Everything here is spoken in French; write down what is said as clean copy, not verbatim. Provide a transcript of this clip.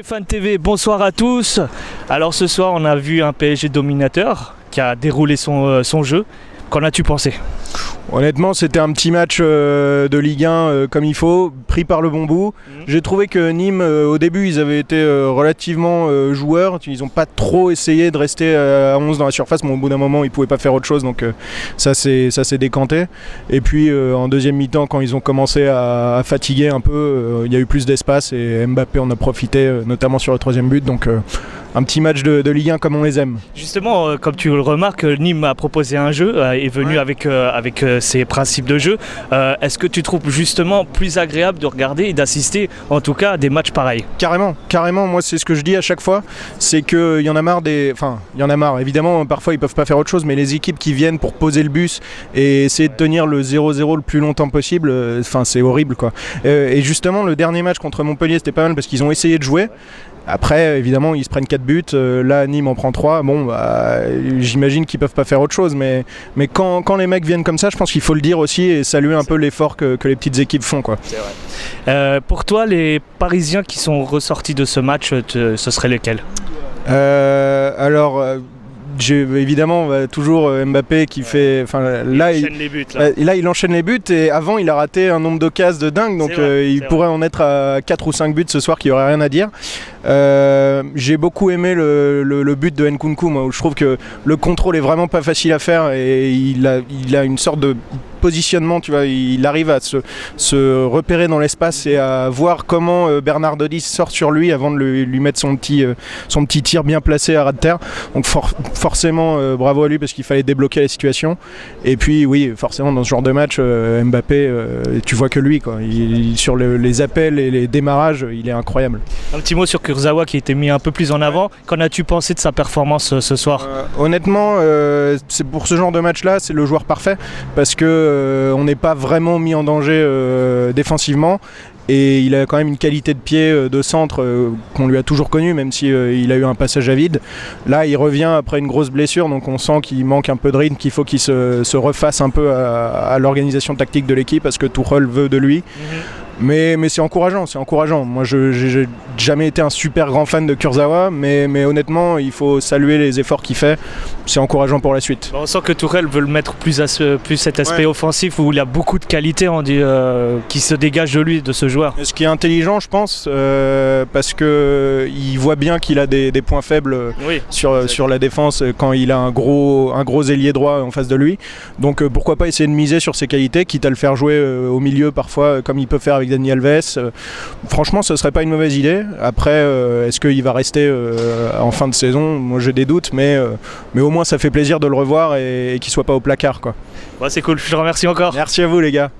Fan TV, bonsoir à tous. Alors ce soir on a vu un PSG dominateur qui a déroulé son jeu. Qu'en as-tu pensé? Honnêtement, c'était un petit match de Ligue 1 comme il faut, pris par le bon bout. J'ai trouvé que Nîmes, au début, ils avaient été relativement joueurs. Ils n'ont pas trop essayé de rester à 11 dans la surface, mais au bout d'un moment, ils ne pouvaient pas faire autre chose. Donc ça s'est décanté. Et puis en deuxième mi-temps, quand ils ont commencé à fatiguer un peu, il y a eu plus d'espace et Mbappé en a profité, notamment sur le troisième but. Donc un petit match de Ligue 1 comme on les aime. Justement, comme tu le remarques, Nîmes a proposé un jeu, est venu avec ses principes de jeu. Est-ce que tu trouves justement plus agréable de regarder et d'assister en tout cas à des matchs pareils? Carrément, moi c'est ce que je dis à chaque fois, c'est qu'il y en a marre il y en a marre, évidemment parfois ils peuvent pas faire autre chose, mais les équipes qui viennent pour poser le bus et essayer de tenir le 0-0 le plus longtemps possible, c'est horrible quoi. Et justement le dernier match contre Montpellier c'était pas mal parce qu'ils ont essayé de jouer. Après, évidemment, ils se prennent 4 buts. Là, Nîmes en prend 3. Bon, j'imagine qu'ils peuvent pas faire autre chose. Mais quand les mecs viennent comme ça, je pense qu'il faut le dire aussi et saluer un peu l'effort que les petites équipes font, quoi. C'est vrai. Pour toi, les Parisiens qui sont ressortis de ce match, ce seraient lesquels? J'ai évidemment toujours Mbappé qui fait. Là, il enchaîne les buts et avant il a raté un nombre d'occasions de dingue, donc il pourrait en être à 4 ou 5 buts ce soir qui aurait rien à dire. J'ai beaucoup aimé le but de Nkunku, moi, où je trouve que le contrôle est vraiment pas facile à faire et il a une sorte de positionnement, tu vois, il arrive à se repérer dans l'espace et à voir comment Bernardoni sort sur lui avant de lui mettre son petit tir bien placé à ras de terre. Donc forcément bravo à lui parce qu'il fallait débloquer la situation. Et puis oui, forcément dans ce genre de match, Mbappé, tu vois que lui, quoi. Sur les appels et les démarrages, il est incroyable. Un petit mot sur Kurzawa qui a été mis un peu plus en avant. Qu'en as-tu pensé de sa performance ce soir? Honnêtement, c'est pour ce genre de match-là, c'est le joueur parfait parce que on n'est pas vraiment mis en danger défensivement. Et il a quand même une qualité de pied de centre qu'on lui a toujours connue, même si il a eu un passage à vide. Là, il revient après une grosse blessure, donc on sent qu'il manque un peu de rythme, qu'il faut qu'il se refasse un peu à l'organisation tactique de l'équipe, parce que Tuchel veut de lui. Mais c'est encourageant, Moi, j'ai jamais été un super grand fan de Kurzawa, mais honnêtement, il faut saluer les efforts qu'il fait. C'est encourageant pour la suite. On sent que Tuchel veut le mettre plus cet aspect offensif où il a beaucoup de qualités qui se dégagent de lui, de ce joueur. Ce qui est intelligent, je pense, parce qu'il voit bien qu'il a des points faibles sur la défense quand il a un gros ailier droit en face de lui. Donc pourquoi pas essayer de miser sur ses qualités, quitte à le faire jouer au milieu parfois, comme il peut faire avec Dani Alves. Franchement, ce serait pas une mauvaise idée. Après, est-ce qu'il va rester en fin de saison? Moi, j'ai des doutes, mais au moins ça fait plaisir de le revoir et qu'il soit pas au placard, quoi. Ouais, c'est cool, je te remercie encore. Merci à vous les gars.